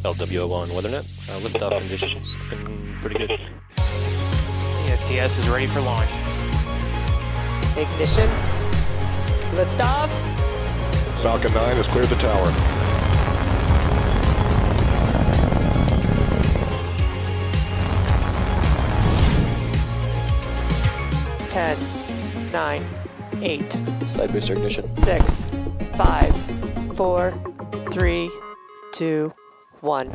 LWO1 WeatherNet. Liftoff conditions looking pretty good. ESPS is ready for launch. Ignition. Liftoff. Falcon 9 has cleared the tower. 10, 9, 8, Side booster ignition. 6, 5, 4, 3, 2, 1.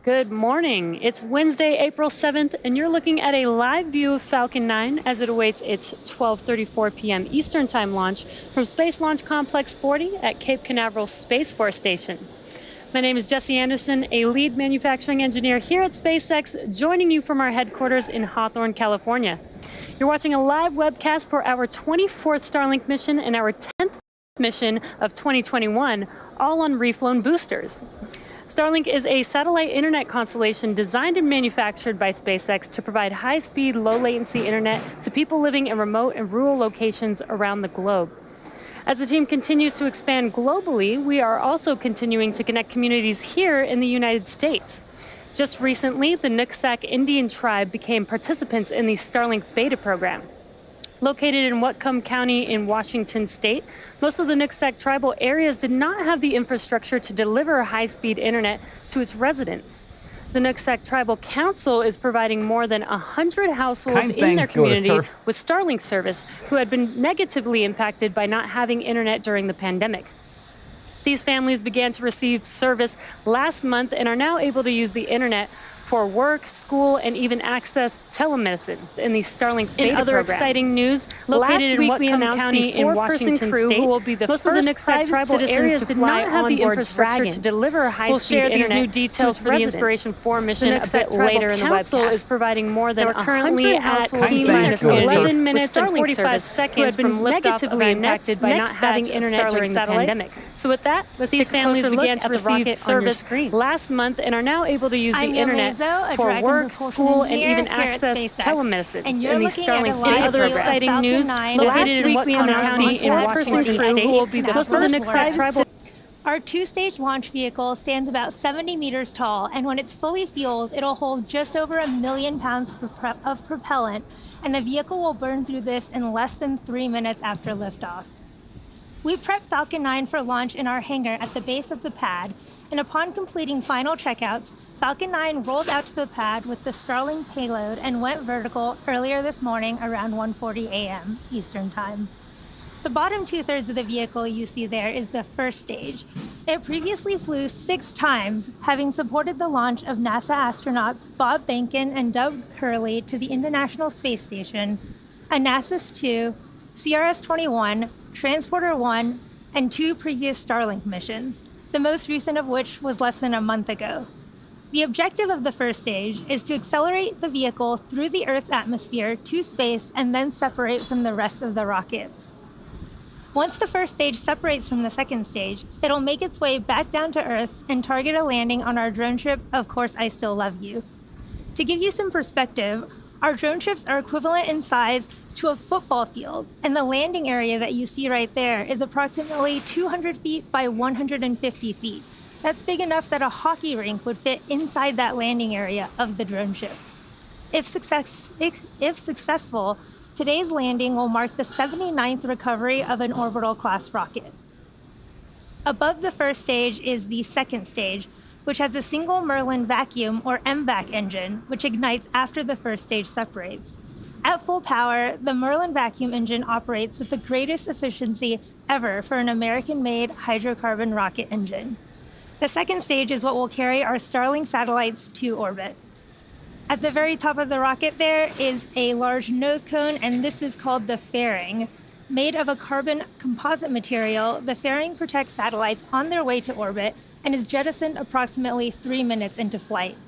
Good morning. It's Wednesday, April 7th, and you're looking at a live view of Falcon 9 as it awaits its 12:34 p.m. Eastern Time launch from Space Launch Complex 40 at Cape Canaveral Space Force Station. My name is Jesse Anderson, a lead manufacturing engineer here at SpaceX, joining you from our headquarters in Hawthorne, California. You're watching a live webcast for our 24th Starlink mission and our 10th mission of 2021, all on reflown boosters. Starlink is a satellite internet constellation designed and manufactured by SpaceX to provide high-speed, low-latency internet to people living in remote and rural locations around the globe. As the team continues to expand globally, we are also continuing to connect communities here in the United States. Just recently, the Nooksack Indian tribe became participants in the Starlink beta program. Located in Whatcom County in Washington state, most of the Nooksack tribal areas did not have the infrastructure to deliver high-speed internet to its residents. The Nooksack Tribal Council is providing more than 100 households in their community with Starlink service who had been negatively impacted by not having internet during the pandemic. These families began to receive service last month and are now able to use the internet for work, school, and even access telemedicine in the Starlink beta program. In other exciting news, located in Whatcom County in Washington state, who will be the first private tribal areas did not have the infrastructure to deliver high-speed internet. We'll share these new details for the Inspiration 4 mission a bit later in the webcast. Is providing more than 100 households T-minus 11 minutes and 45 seconds from negatively impacted by not having internet during the pandemic. So with that, these families began to receive service last month and are now able to use the internet for work, school, and even access telemedicine in the Starlink beta other exciting news, located in Whatcom County in Washington state, who will be the first Nooksack tribal. Our two-stage launch vehicle stands about 70 meters tall, and when it's fully fueled, it'll hold just over 1 million pounds of propellant, and the vehicle will burn through this in less than 3 minutes after liftoff. We prepped Falcon 9 for launch in our hangar at the base of the pad, and upon completing final checkouts, Falcon 9 rolled out to the pad with the Starlink payload and went vertical earlier this morning around 1:40 a.m. Eastern Time. The bottom two-thirds of the vehicle you see there is the first stage. It previously flew 6 times, having supported the launch of NASA astronauts Bob Behnken and Doug Hurley to the International Space Station, ANASIS-II, CRS-21, Transporter-1, and 2 previous Starlink missions, the most recent of which was less than a month ago. The objective of the first stage is to accelerate the vehicle through the Earth's atmosphere to space and then separate from the rest of the rocket. Once the first stage separates from the second stage, it'll make its way back down to Earth and target a landing on our drone ship, Of Course I Still Love You. To give you some perspective, our drone ships are equivalent in size to a football field, and the landing area that you see right there is approximately 200 feet by 150 feet. That's big enough that a hockey rink would fit inside that landing area of the drone ship. If successful, today's landing will mark the 79th recovery of an orbital class rocket. Above the first stage is the second stage, which has a single Merlin vacuum or MVAC engine, which ignites after the first stage separates. At full power, the Merlin vacuum engine operates with the greatest efficiency ever for an American-made hydrocarbon rocket engine. The second stage is what will carry our Starlink satellites to orbit. At the very top of the rocket there is a large nose cone, and this is called the fairing. Made of a carbon composite material, the fairing protects satellites on their way to orbit and is jettisoned approximately 3 minutes into flight.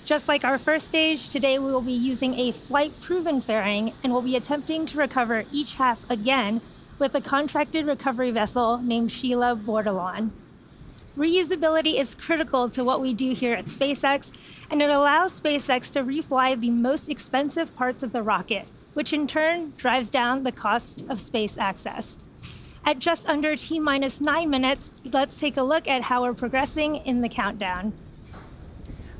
Just like our first stage, today we will be using a flight-proven fairing and will be attempting to recover each half again with a contracted recovery vessel named Sheila Bordelon. Reusability is critical to what we do here at SpaceX, and it allows SpaceX to refly the most expensive parts of the rocket, which in turn drives down the cost of space access. At just under T-minus 9 minutes, let's take a look at how we're progressing in the countdown.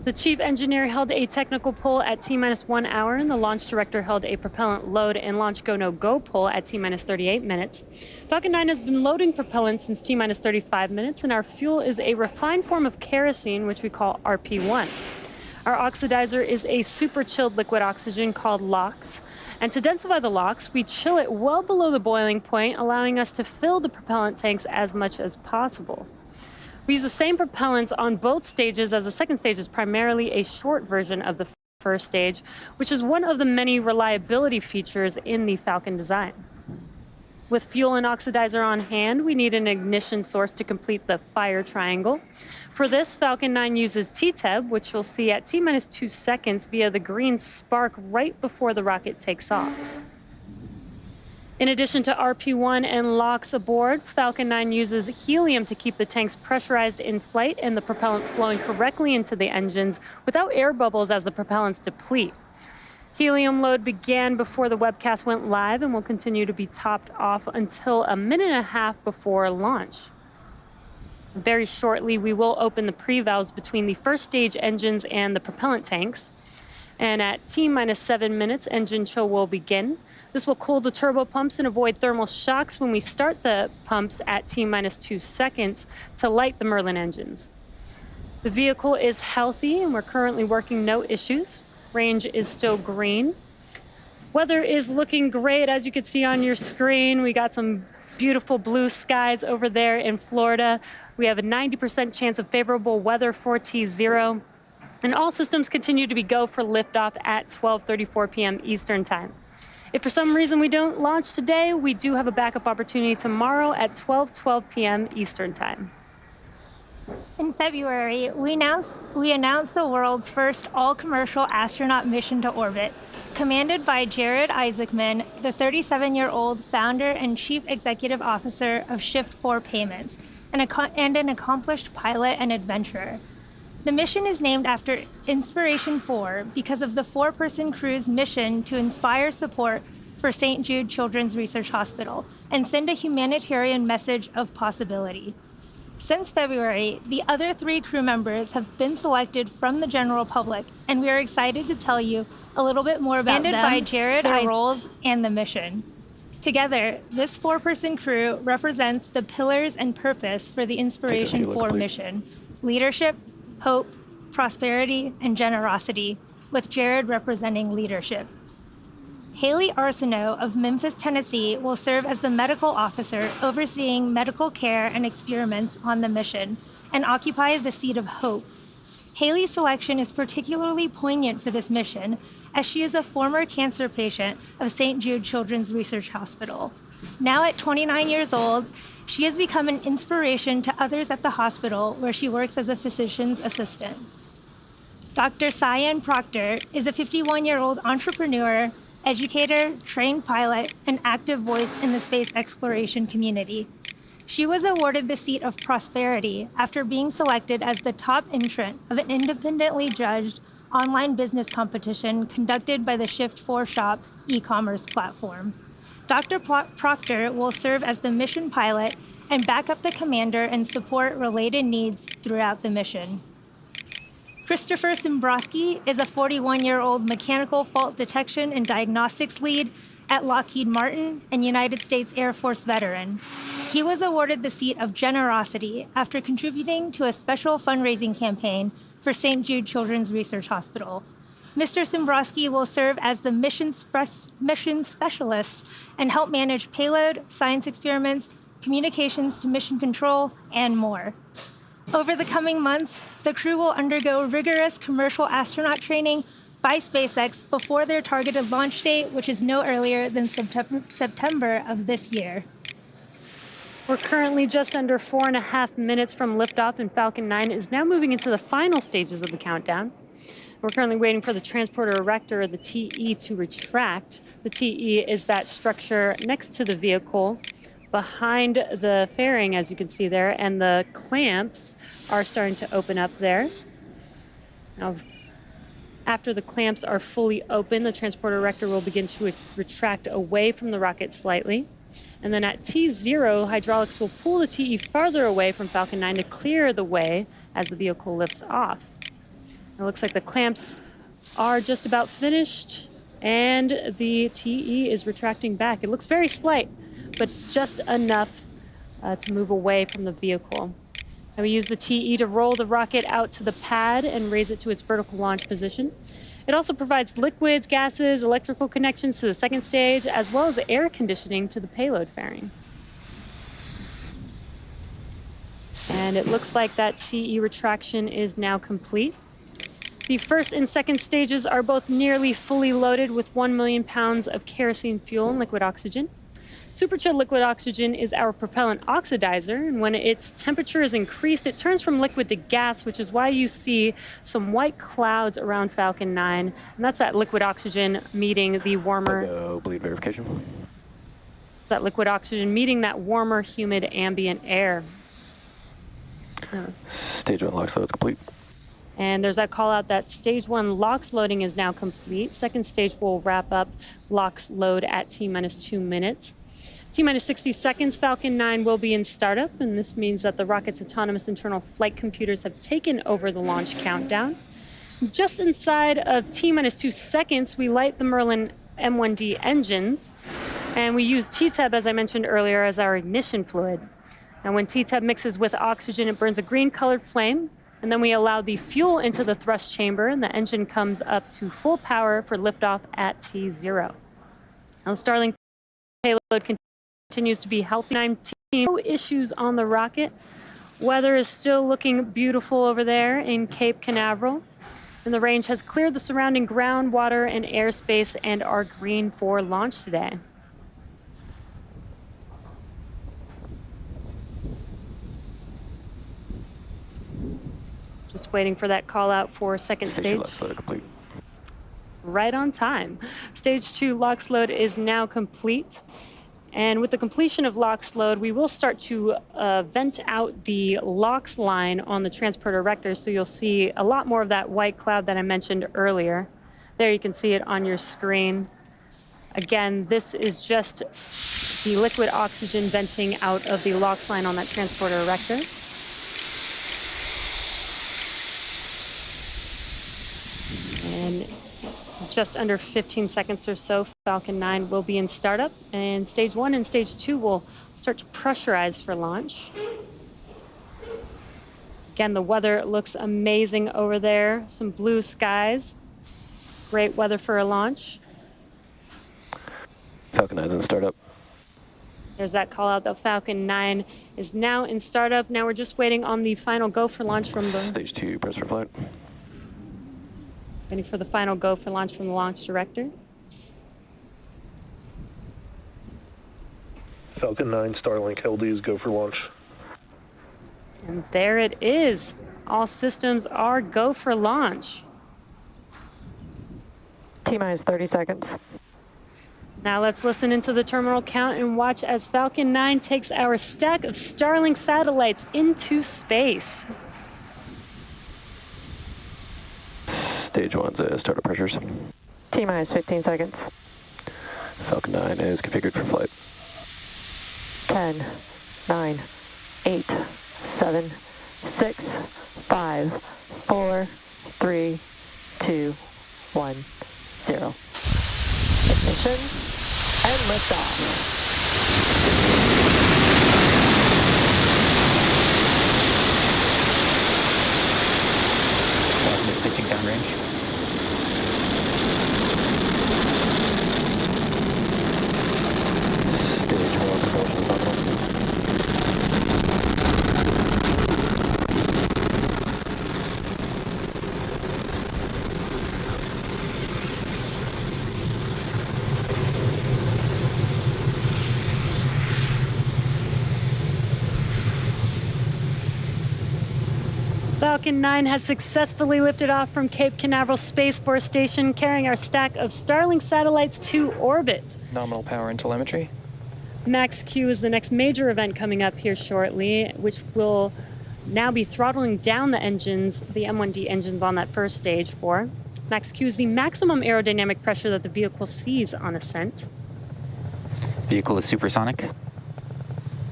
The chief engineer held a technical poll at T-1 hour, and the launch director held a propellant load and launch go-no-go poll at T-minus 38 minutes. Falcon 9 has been loading propellant since T-minus 35 minutes, and our fuel is a refined form of kerosene, which we call RP1. Our oxidizer is a super chilled liquid oxygen called LOX. And to densify the LOX, we chill it well below the boiling point, allowing us to fill the propellant tanks as much as possible. We use the same propellants on both stages, as the second stage is primarily a short version of the first stage, which is one of the many reliability features in the Falcon design. With fuel and oxidizer on hand, we need an ignition source to complete the fire triangle. For this, Falcon 9 uses TTEB, which you'll see at T-minus 2 seconds via the green spark right before the rocket takes off. In addition to RP1 and LOX aboard, Falcon 9 uses helium to keep the tanks pressurized in flight and the propellant flowing correctly into the engines without air bubbles as the propellants deplete. Helium load began before the webcast went live and will continue to be topped off until a minute and a half before launch. Very shortly, we will open the pre-valves between the first stage engines and the propellant tanks. And at T-minus 7 minutes, engine chill will begin. This will cool the turbo pumps and avoid thermal shocks when we start the pumps at T-minus 2 seconds to light the Merlin engines. The vehicle is healthy and we're currently working no issues. Range is still green. Weather is looking great, as you can see on your screen. We got some beautiful blue skies over there in Florida. We have a 90% chance of favorable weather for T0. And all systems continue to be go for liftoff at 12:34 p.m. Eastern Time. If for some reason we don't launch today, we do have a backup opportunity tomorrow at 12:12 p.m. Eastern Time. In February, we announced the world's first all-commercial astronaut mission to orbit, commanded by Jared Isaacman, the 37-year-old founder and chief executive officer of Shift4 Payments, and an accomplished pilot and adventurer. The mission is named after Inspiration 4 because of the four-person crew's mission to inspire support for St. Jude Children's Research Hospital and send a humanitarian message of possibility. Since February, the other 3 crew members have been selected from the general public, and we are excited to tell you a little bit more about them, by Jared, their roles, and the mission. Together, this 4-person crew represents the pillars and purpose for the Inspiration 4 mission: leadership, hope, prosperity, and generosity, with Jared representing leadership. Haley Arsenault of Memphis, Tennessee will serve as the medical officer overseeing medical care and experiments on the mission and occupy the seat of hope. Haley's selection is particularly poignant for this mission as she is a former cancer patient of St. Jude Children's Research Hospital. Now at 29 years old, she has become an inspiration to others at the hospital where she works as a physician's assistant. Dr. Cyan Proctor is a 51-year-old entrepreneur, educator, trained pilot, and active voice in the space exploration community. She was awarded the seat of prosperity after being selected as the top entrant of an independently judged online business competition conducted by the Shift4 Shop e-commerce platform. Dr. Proctor will serve as the mission pilot and back up the commander and support related needs throughout the mission. Christopher Simbrowski is a 41-year-old mechanical fault detection and diagnostics lead at Lockheed Martin and United States Air Force veteran. He was awarded the seat of generosity after contributing to a special fundraising campaign for St. Jude Children's Research Hospital. Mr. Simbrowski will serve as the mission specialist and help manage payload, science experiments, communications to mission control, and more. Over the coming months, the crew will undergo rigorous commercial astronaut training by SpaceX before their targeted launch date, which is no earlier than September of this year. We're currently just under 4.5 minutes from liftoff, and Falcon 9 is now moving into the final stages of the countdown. We're currently waiting for the transporter erector, or the TE, to retract. The TE is that structure next to the vehicle behind the fairing, as you can see there, and the clamps are starting to open up there. Now, after the clamps are fully open, the transporter erector will begin to retract away from the rocket slightly. And then at T0, hydraulics will pull the TE farther away from Falcon 9 to clear the way as the vehicle lifts off. It looks like the clamps are just about finished, and the TE is retracting back. It looks very slight, but it's just enough to move away from the vehicle. And we use the TE to roll the rocket out to the pad and raise it to its vertical launch position. It also provides liquids, gases, electrical connections to the second stage, as well as air conditioning to the payload fairing. And it looks like that TE retraction is now complete. The first and second stages are both nearly fully loaded with 1 million pounds of kerosene fuel and liquid oxygen. Superchilled liquid oxygen is our propellant oxidizer, and when its temperature is increased, it turns from liquid to gas, which is why you see some white clouds around Falcon 9, and that's that liquid oxygen meeting the warmer... bleed verification. It's that liquid oxygen meeting that warmer, humid ambient air. Stage 1 LOX load complete. And there's that call out that stage 1 LOX loading is now complete. Second stage will wrap up LOX load at T-minus 2 minutes. T-minus 60 seconds, Falcon 9 will be in startup, and this means that the rocket's autonomous internal flight computers have taken over the launch countdown. Just inside of T-minus 2 seconds, we light the Merlin M1D engines, and we use TTEB, as I mentioned earlier, as our ignition fluid. And when TTEB mixes with oxygen, it burns a green-colored flame, and then we allow the fuel into the thrust chamber, and the engine comes up to full power for liftoff at T0. Now, Starlink payload continues to be healthy. No issues on the rocket. Weather is still looking beautiful over there in Cape Canaveral, and the range has cleared the surrounding ground, water, and airspace and are green for launch today. Just waiting for that call out for second stage. Right on time. Stage 2 LOX load is now complete. And with the completion of LOX load, we will start to vent out the LOX line on the transporter erector, so you'll see a lot more of that white cloud that I mentioned earlier. There you can see it on your screen. Again, this is just the liquid oxygen venting out of the LOX line on that transporter erector. And just under 15 seconds or so, Falcon 9 will be in startup, and stage 1 and stage 2 will start to pressurize for launch. Again, the weather looks amazing over there. Some blue skies. Great weather for a launch. Falcon 9 in startup. There's that call out that Falcon 9 is now in startup. Now we're just waiting on the final go for launch from the... Stage 2, press for flight. Waiting for the final go for launch from the launch director. Falcon 9, Starlink LDs go for launch. And there it is. All systems are go for launch. T-minus 30 seconds. Now let's listen into the terminal count and watch as Falcon 9 takes our stack of Starlink satellites into space. Stage 1's startup pressures. T-minus 15 seconds. Falcon 9 is configured for flight. 10, 9, 8, 7, 6, 5, 4, 3, 2, 1, 0. Ignition and liftoff. Falcon is pitching downrange. Stage 1 propulsion nominal. Falcon 9 has successfully lifted off from Cape Canaveral Space Force Station, carrying our stack of Starlink satellites to orbit. Nominal power and telemetry. Max-Q is the next major event coming up here shortly, which will now be throttling down the engines, the M1D engines on that first stage for. Max-Q is the maximum aerodynamic pressure that the vehicle sees on ascent. Vehicle is supersonic.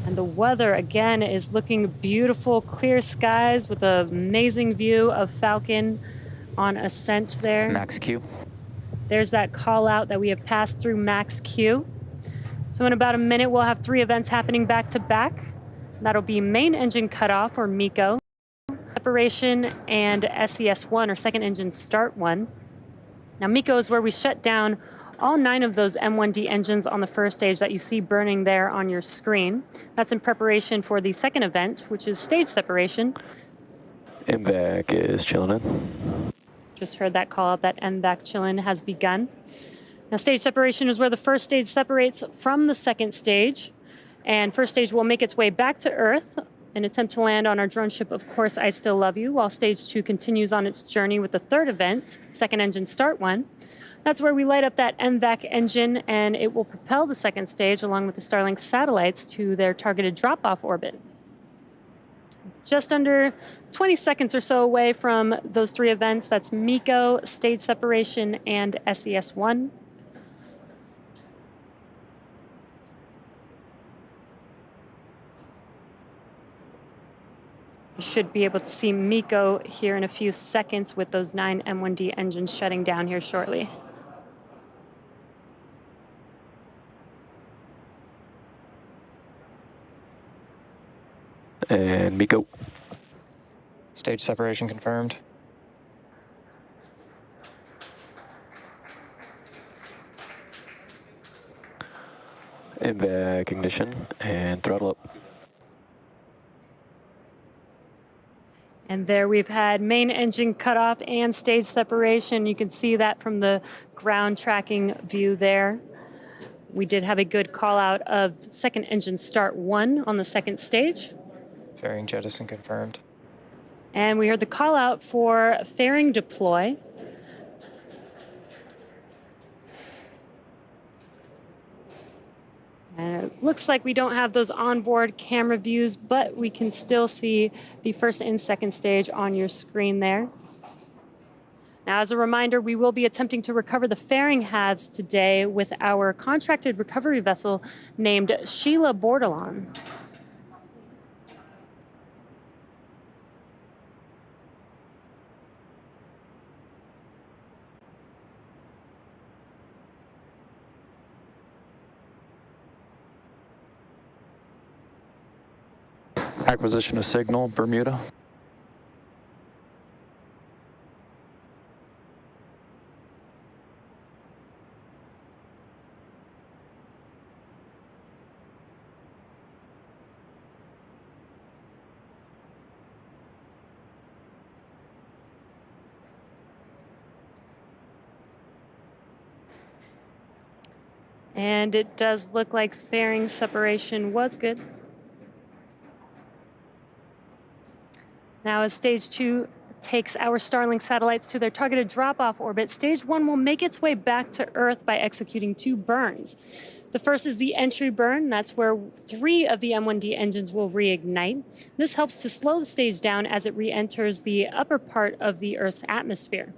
And the weather, again, is looking beautiful. Clear skies with an amazing view of Falcon on ascent there. Max Q. There's that call out that we have passed through Max Q. So in about a minute, we'll have 3 events happening back to back. That'll be main engine cutoff, or MECO, separation, and SES-1, or second engine start 1. Now MECO is where we shut down all 9 of those M1D engines on the first stage that you see burning there on your screen. That's in preparation for the second event, which is stage separation. MVAC is chilling in. Just heard that call out that MVAC chillin' has begun. Now stage separation is where the first stage separates from the second stage, and first stage will make its way back to Earth and attempt to land on our drone ship, Of Course I Still Love You, while stage 2 continues on its journey with the third event, second engine start 1. That's where we light up that MVAC engine, and it will propel the second stage along with the Starlink satellites to their targeted drop-off orbit. Just under 20 seconds or so away from those 3 events, that's MECO, stage separation, and SES-1. You should be able to see MECO here in a few seconds with those 9 M1D engines shutting down here shortly. And MECO. Stage separation confirmed. MVAC ignition and throttle up. And there we've had main engine cutoff and stage separation. You can see that from the ground tracking view there. We did have a good call out of second engine start 1 on the second stage. Fairing jettison confirmed. And we heard the call out for fairing deploy. And it looks like we don't have those onboard camera views, but we can still see the first and second stage on your screen there. Now, as a reminder, we will be attempting to recover the fairing halves today with our contracted recovery vessel named Sheila Bordelon. Acquisition of signal, Bermuda. And it does look like fairing separation was good. Now, as stage 2 takes our Starlink satellites to their targeted drop-off orbit, stage 1 will make its way back to Earth by executing 2 burns. The first is the entry burn. That's where 3 of the M1D engines will reignite. This helps to slow the stage down as it re-enters the upper part of the Earth's atmosphere.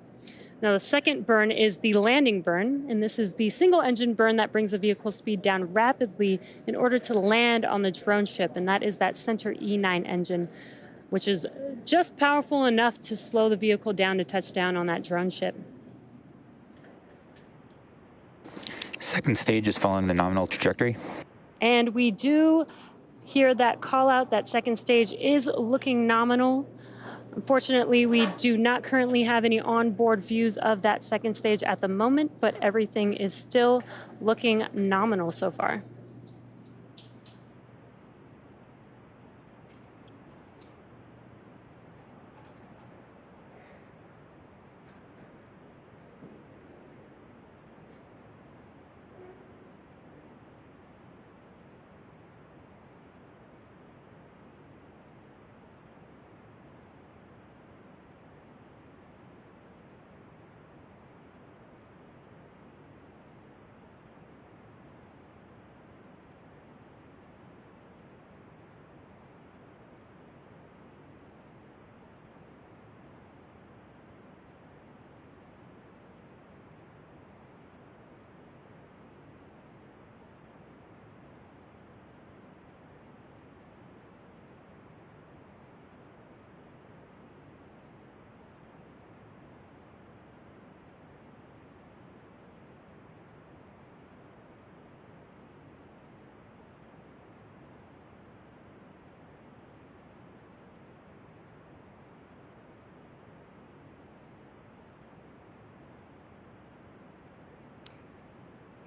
Now, the second burn is the landing burn, and this is the single engine burn that brings the vehicle speed down rapidly in order to land on the drone ship, and that is that center E9 engine, which is just powerful enough to slow the vehicle down to touch down on that drone ship. Second stage is following the nominal trajectory. And we do hear that call out that second stage is looking nominal. Unfortunately, we do not currently have any onboard views of that second stage at the moment, but everything is still looking nominal so far.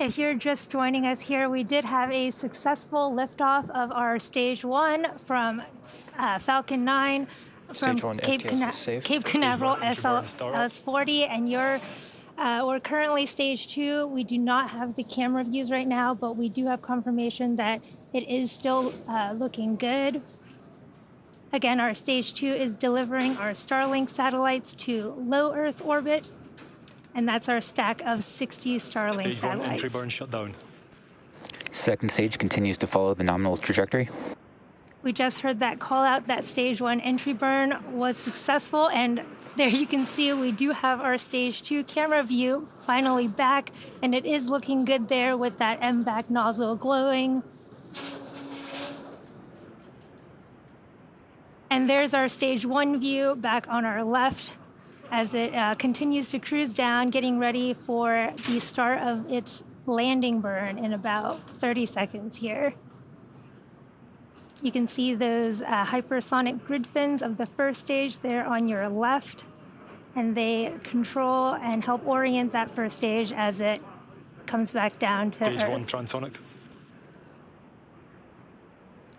If you're just joining us here, we did have a successful liftoff of our Stage 1 from Falcon 9 from Stage 1 Cape, FTS is safe. Cape Canaveral SLS-40, and we're currently Stage 2. We do not have the camera views right now, but we do have confirmation that it is still looking good. Again, our Stage 2 is delivering our Starlink satellites to low Earth orbit, and that's our stack of 60 Starlink Stage 1 satellites. entry burn shut down. Second stage continues to follow the nominal trajectory. We just heard that call out that Stage 1 entry burn was successful, and there you can see we do have our Stage 2 camera view finally back, and it is looking good there with that MVAC nozzle glowing. And there's our Stage 1 view back on our left as it continues to cruise down, getting ready for the start of its landing burn in about 30 seconds here. You can see those hypersonic grid fins of the first stage there on your left, and they control and help orient that first stage as it comes back down to Stage Earth. 1 transonic.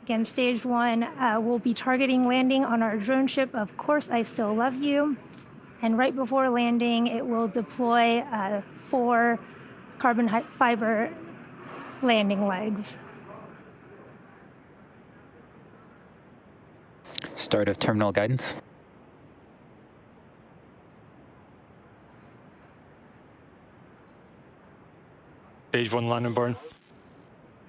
Again, Stage 1 will be targeting landing on our drone ship, Of Course I Still Love You. And right before landing, it will deploy 4 carbon fiber landing legs. Start of terminal guidance. Stage 1 landing burn.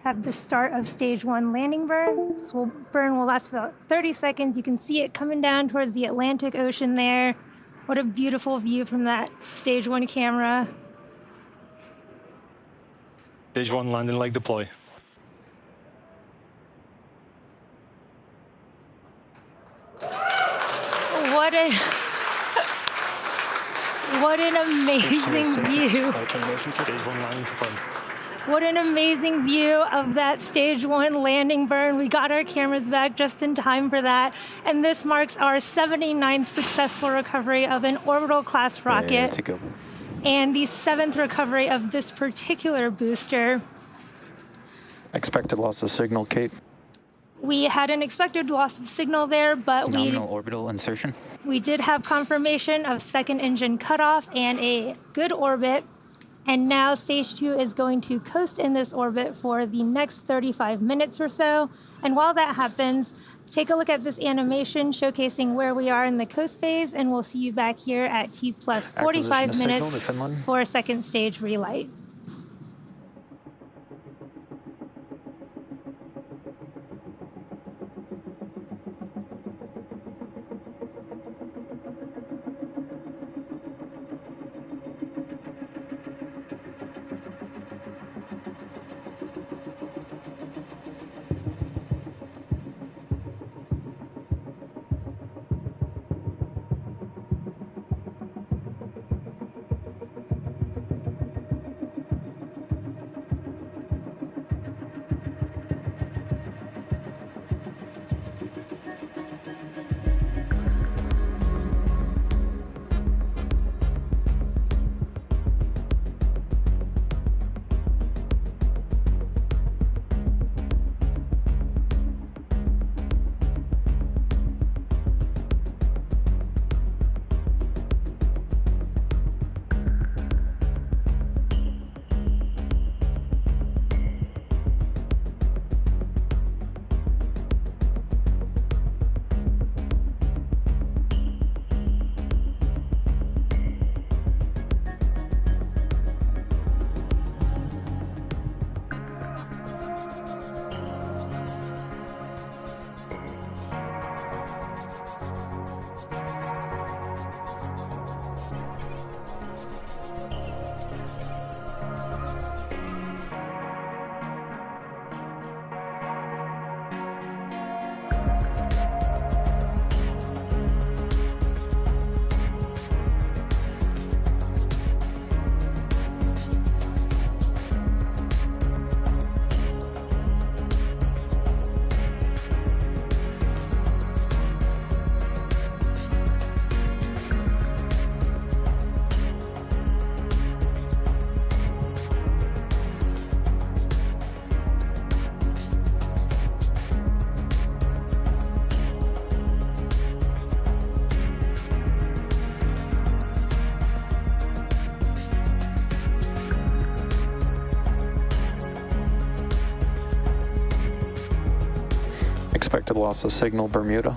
Have the start of Stage 1 landing burn. This burn will last about 30 seconds. You can see it coming down towards the Atlantic Ocean there. What a beautiful view from that Stage 1 camera. Stage 1 landing leg deploy. What an amazing view. Stage 1 landing confirmed. What an amazing view of that Stage 1 landing burn. We got our cameras back just in time for that. And this marks our 79th successful recovery of an orbital class rocket. And the 7th recovery of this particular booster. Expected loss of signal, Kate. We had an expected loss of signal there, but Nominal orbital insertion. we did have confirmation of second engine cutoff and a good orbit. And now Stage 2 is going to coast in this orbit for the next 35 minutes or so. And while that happens, take a look at this animation showcasing where we are in the coast phase, and we'll see you back here at T plus 45 minutes for a second stage relight. Expected loss of signal, Bermuda.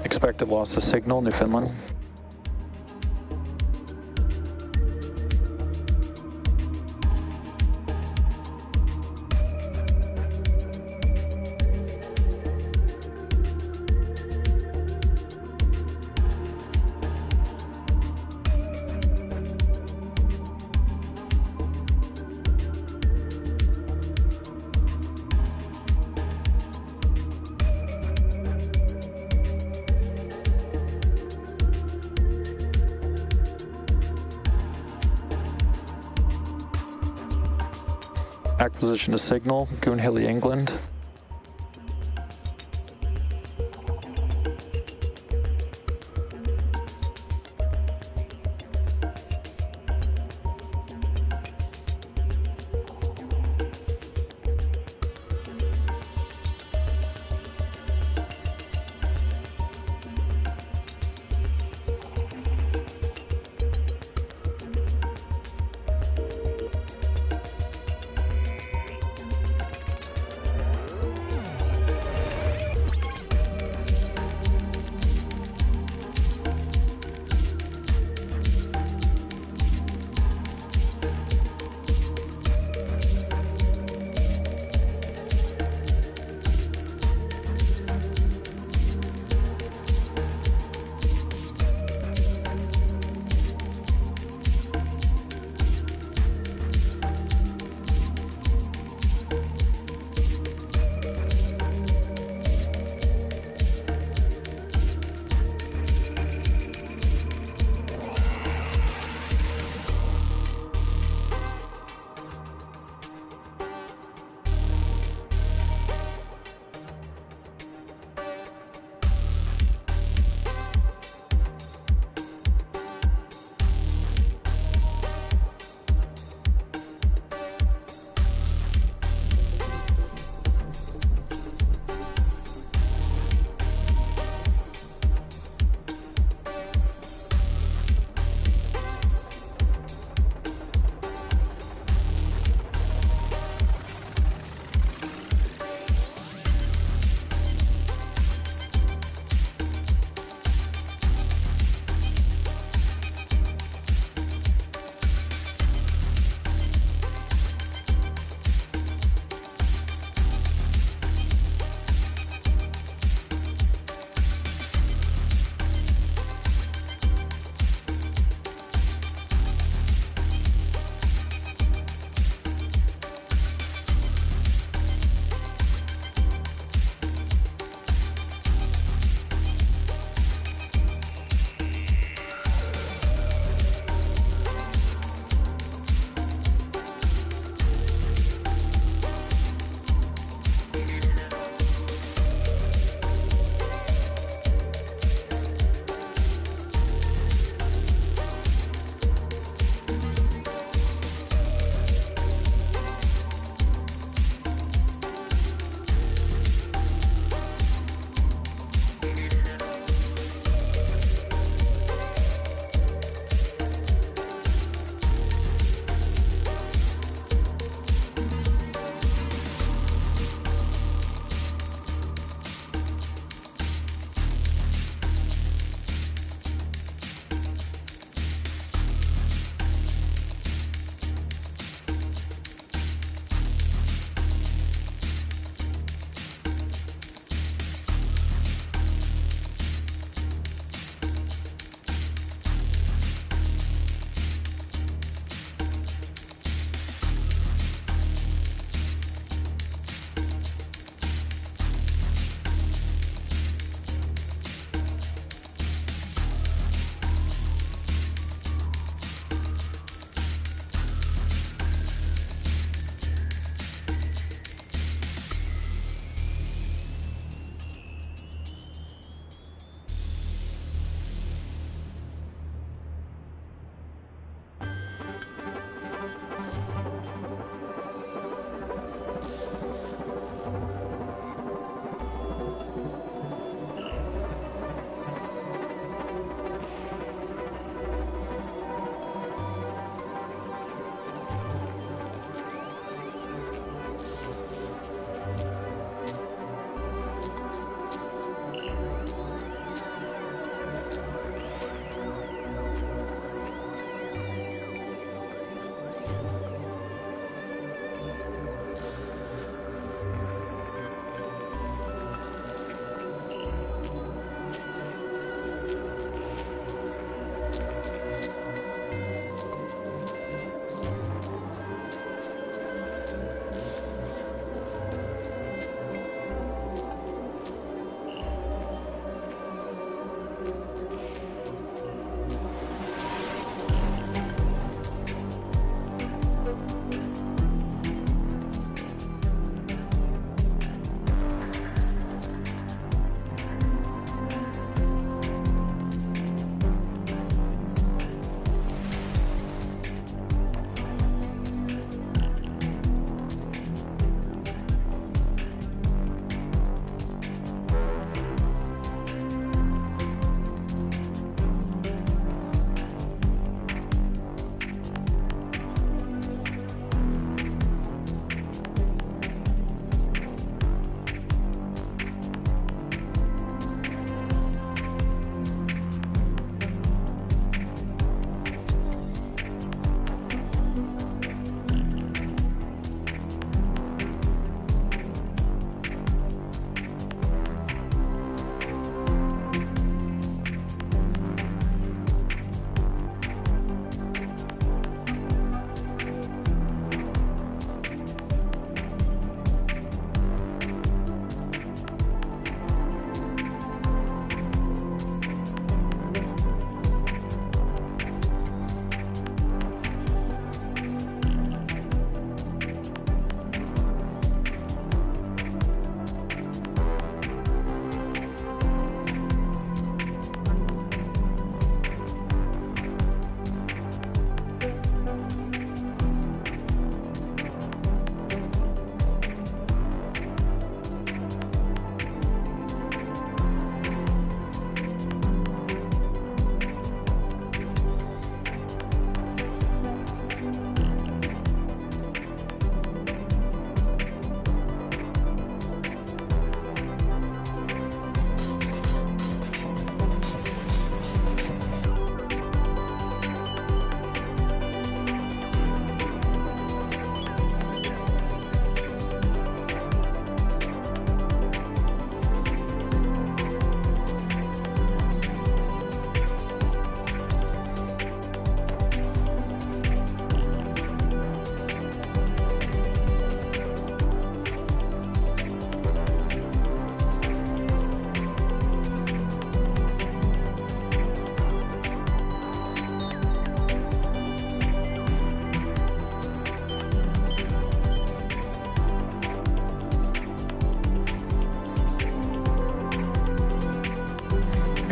Expected loss of signal, Newfoundland. Acquisition of signal, Goonhilly, England.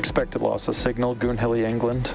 Expected loss of signal, Goonhilly, England.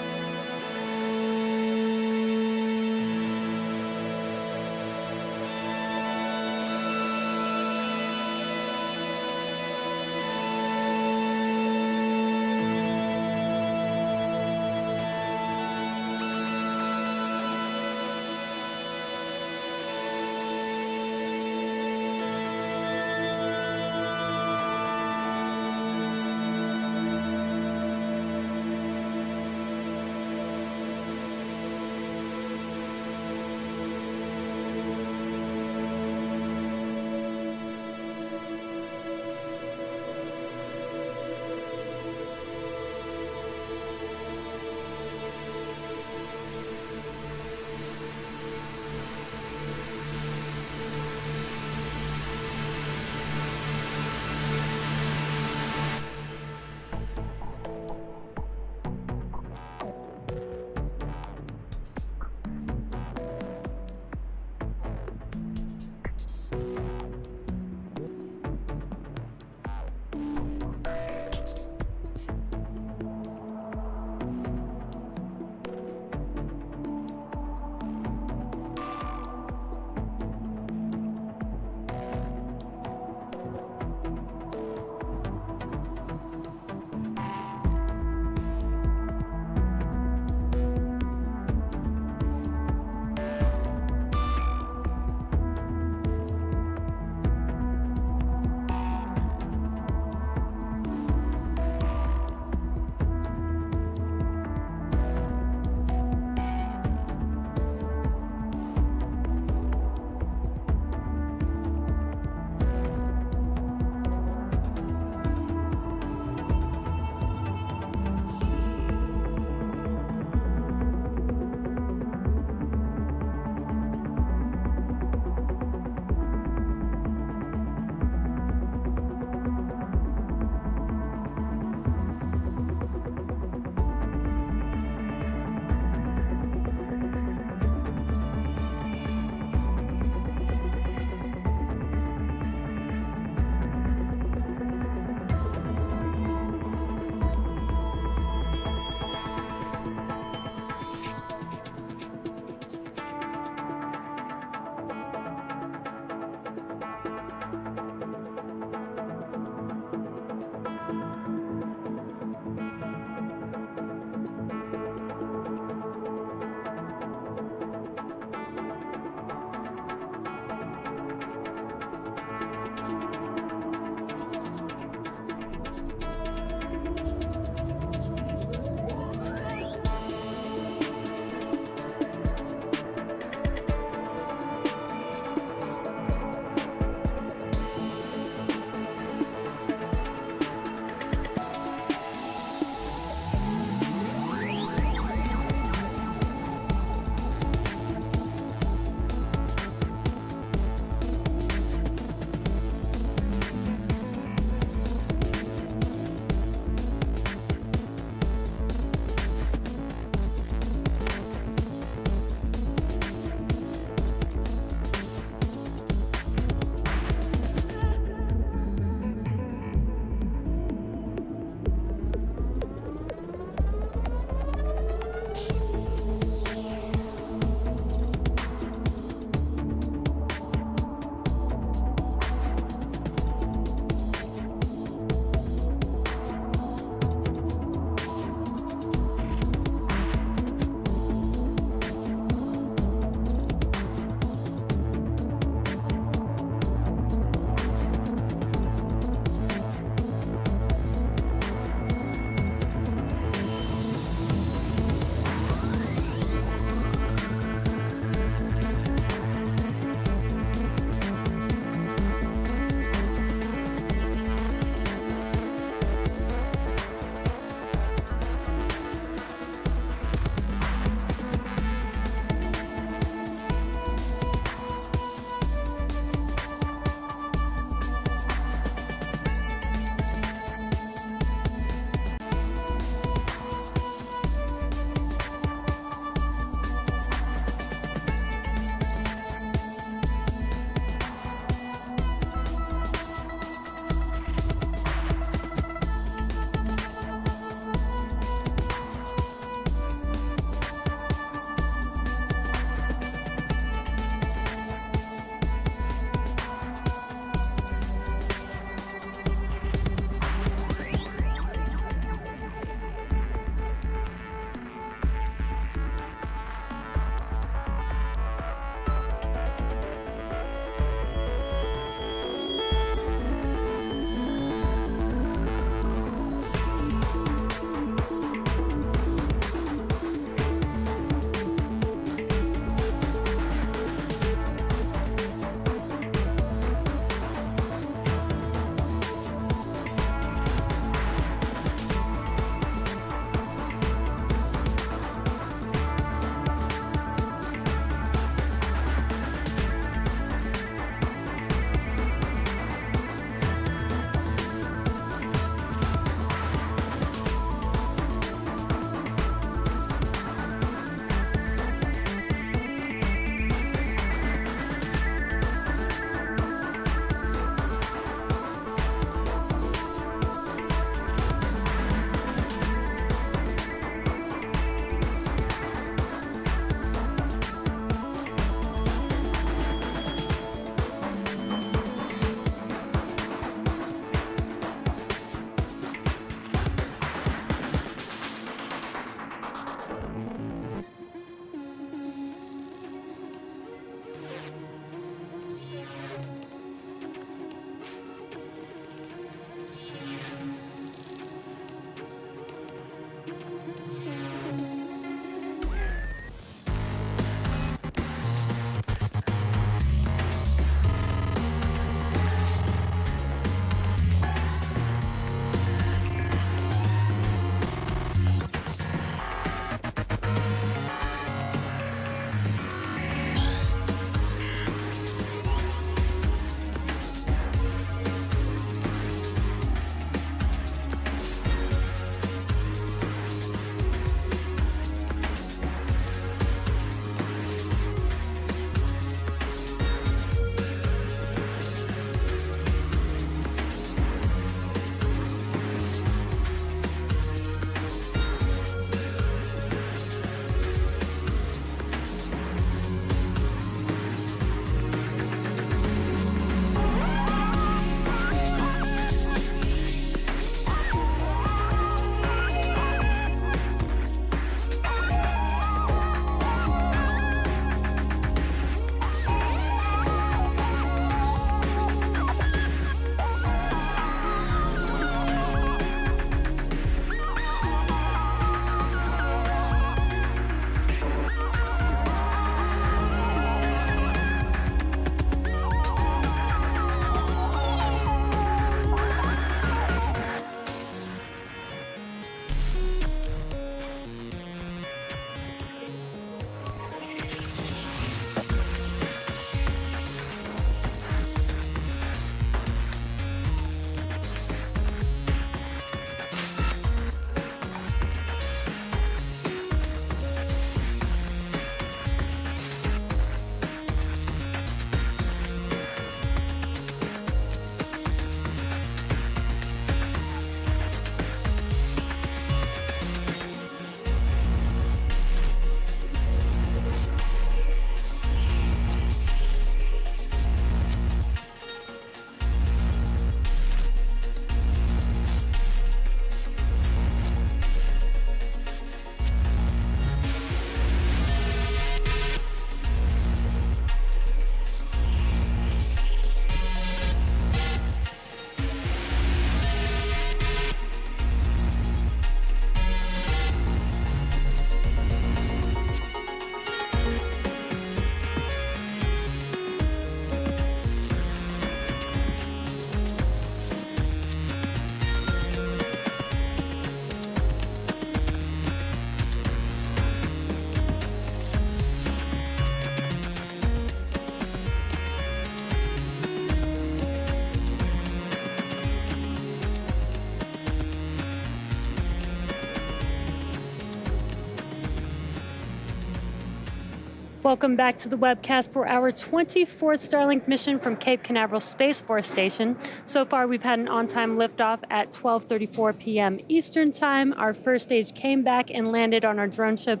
Welcome back to the webcast for our 24th Starlink mission from Cape Canaveral Space Force Station. So far, we've had an on-time liftoff at 12:34 p.m. Eastern Time. Our first stage came back and landed on our drone ship,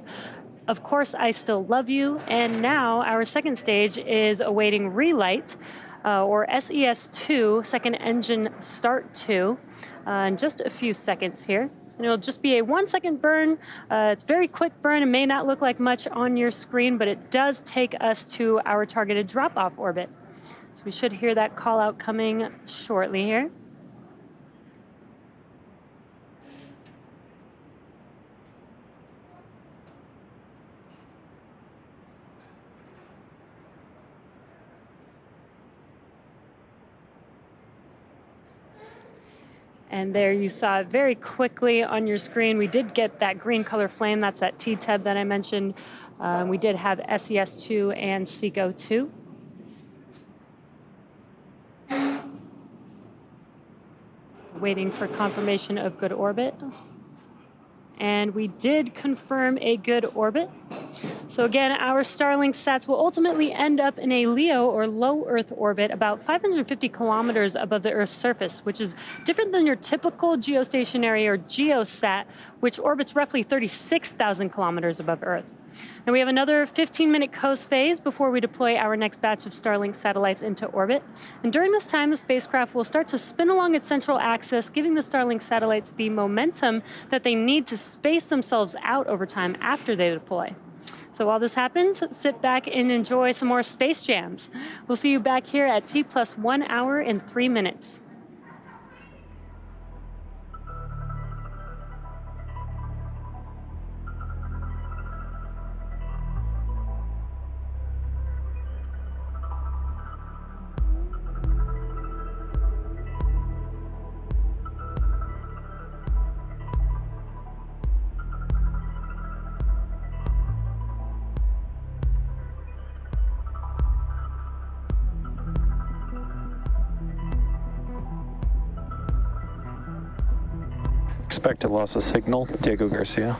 Of Course I Still Love You. And now our second stage is awaiting relight, or SES-II, second engine start 2, in just a few seconds here. And it'll just be a 1-second burn. It's a very quick burn. It may not look like much on your screen, but it does take us to our targeted drop-off orbit. So we should hear that call out coming shortly here. And there you saw it very quickly on your screen. We did get that green color flame. That's that T-Teb that I mentioned. We did have SES-II and SECO-2. Waiting for confirmation of good orbit. And we did confirm a good orbit. So again, our Starlink sats will ultimately end up in a LEO, or low Earth orbit, about 550 kilometers above the Earth's surface, which is different than your typical geostationary or geosat, which orbits roughly 36,000 kilometers above Earth. Now we have another 15-minute coast phase before we deploy our next batch of Starlink satellites into orbit. And during this time, the spacecraft will start to spin along its central axis, giving the Starlink satellites the momentum that they need to space themselves out over time after they deploy. So while this happens, sit back and enjoy some more space jams. We'll see you back here at T+1 hour and 3 minutes. Expected loss of signal, Diego Garcia.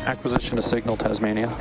Acquisition to signal, Tasmania.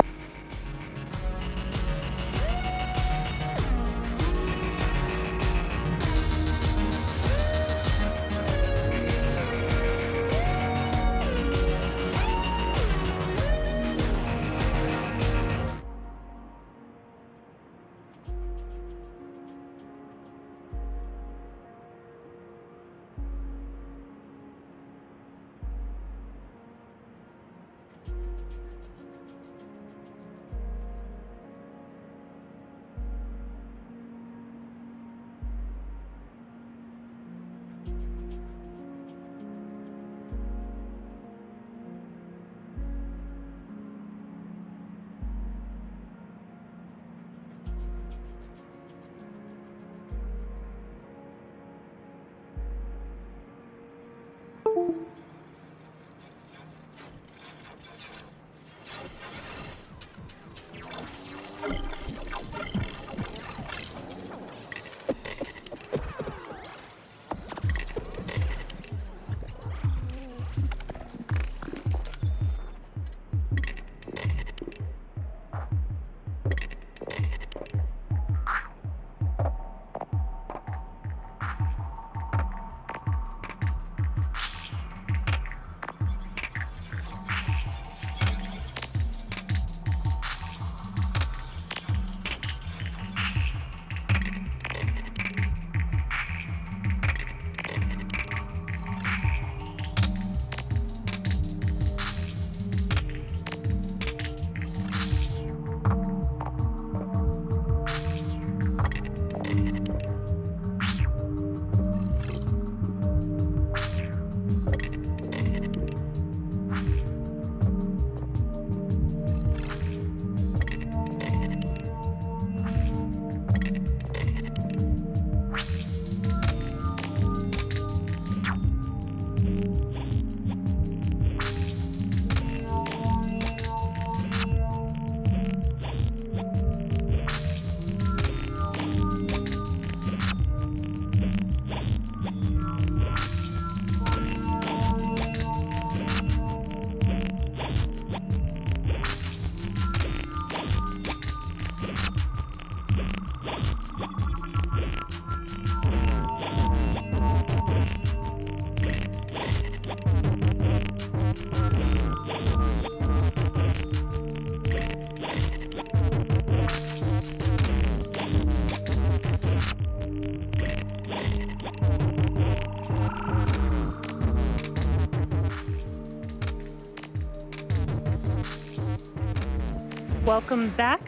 Welcome back.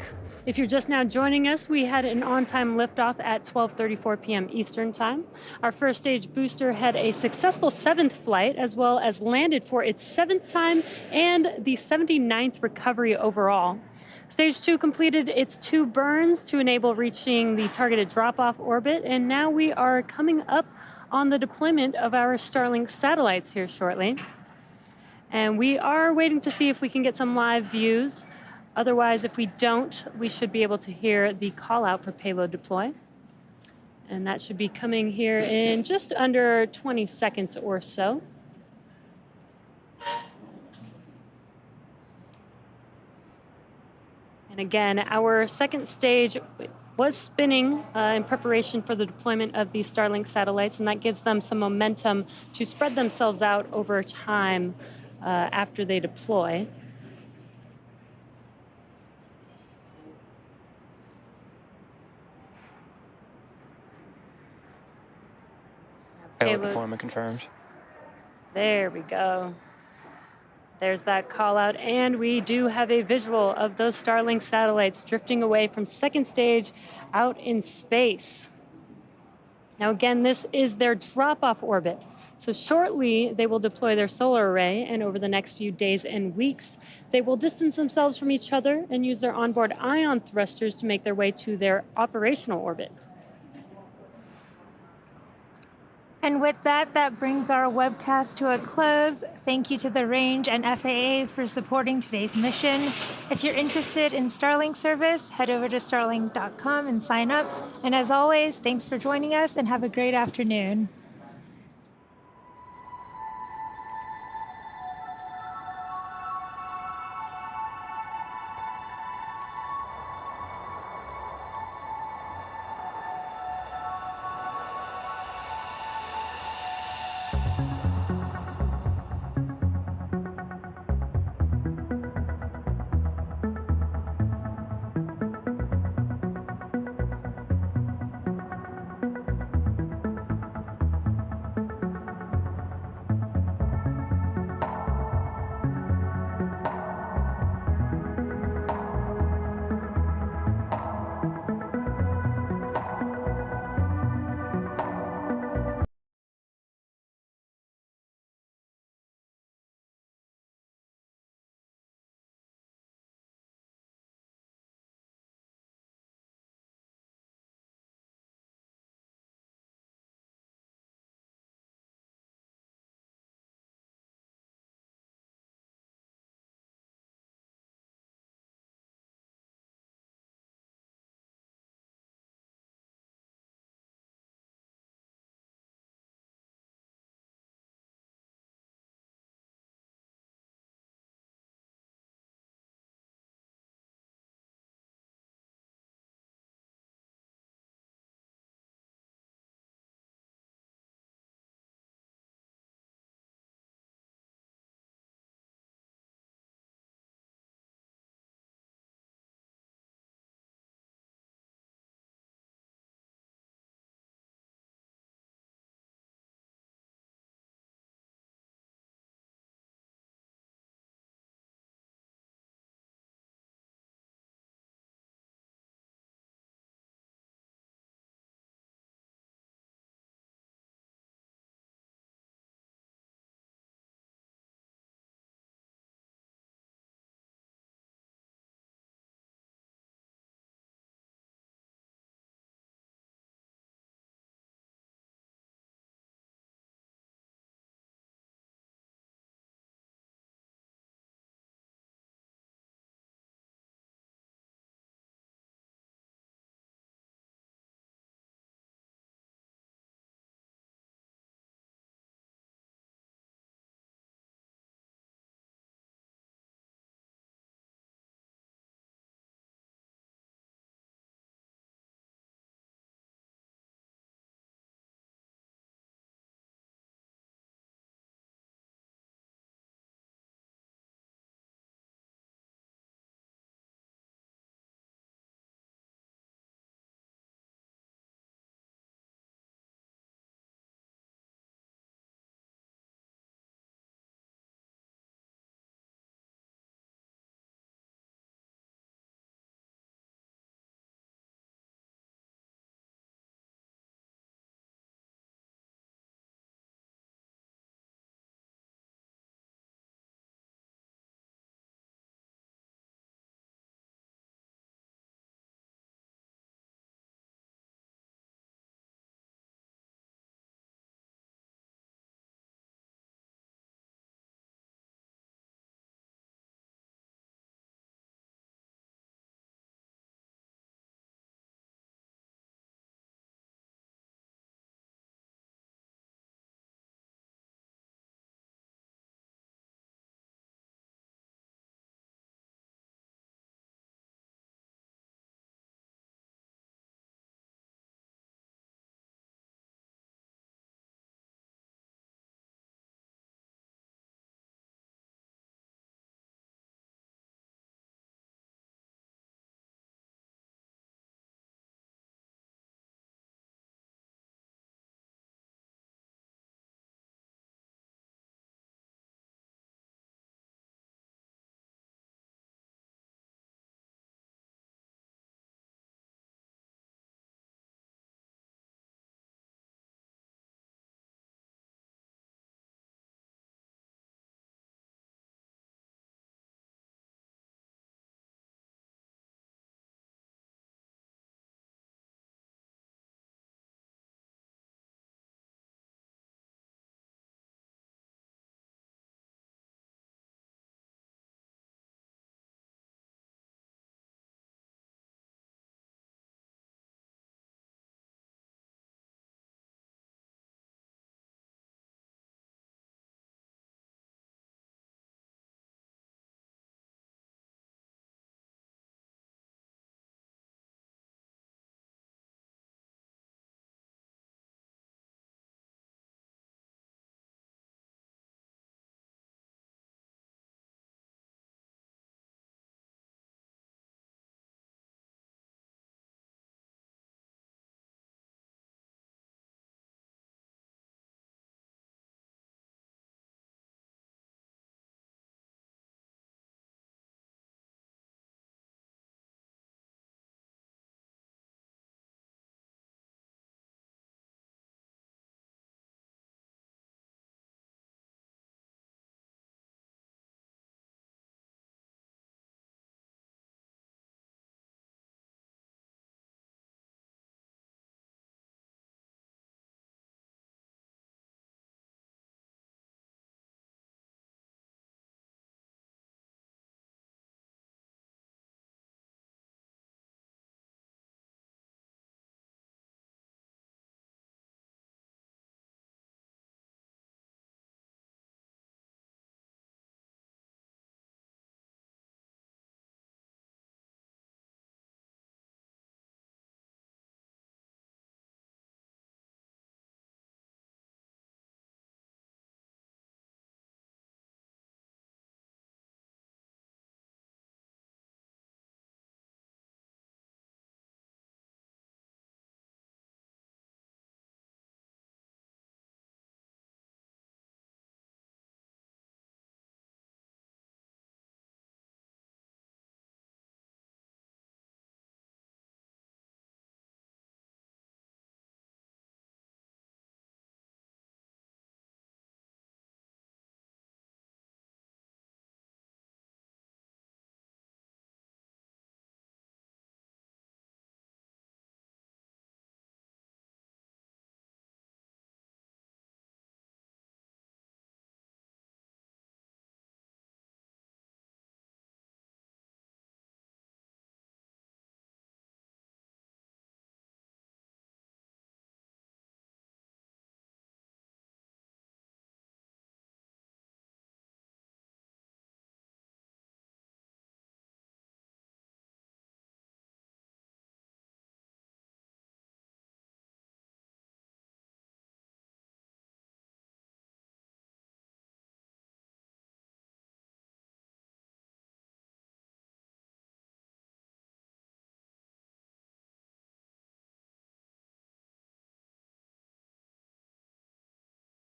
If you're just now joining us, we had an on-time liftoff at 12:34 p.m. Eastern Time. Our first stage booster had a successful 7th flight, as well as landed for its 7th time and the 79th recovery overall. Stage 2 completed its 2 burns to enable reaching the targeted drop-off orbit, and now we are coming up on the deployment of our Starlink satellites here shortly. And we are waiting to see if we can get some live views. Otherwise, if we don't, we should be able to hear the call out for payload deploy. And that should be coming here in just under 20 seconds or so. And again, our second stage was spinning in preparation for the deployment of these Starlink satellites, and that gives them some momentum to spread themselves out over time after they deploy. Payload deployment confirmed. There we go. There's that call out, and we do have a visual of those Starlink satellites drifting away from second stage out in space. Now again, this is their drop-off orbit. So shortly, they will deploy their solar array, and over the next few days and weeks, they will distance themselves from each other and use their onboard ion thrusters to make their way to their operational orbit. And with that, that brings our webcast to a close. Thank you to the Range and FAA for supporting today's mission. If you're interested in Starlink service, head over to starlink.com and sign up. And as always, thanks for joining us and have a great afternoon. Bye.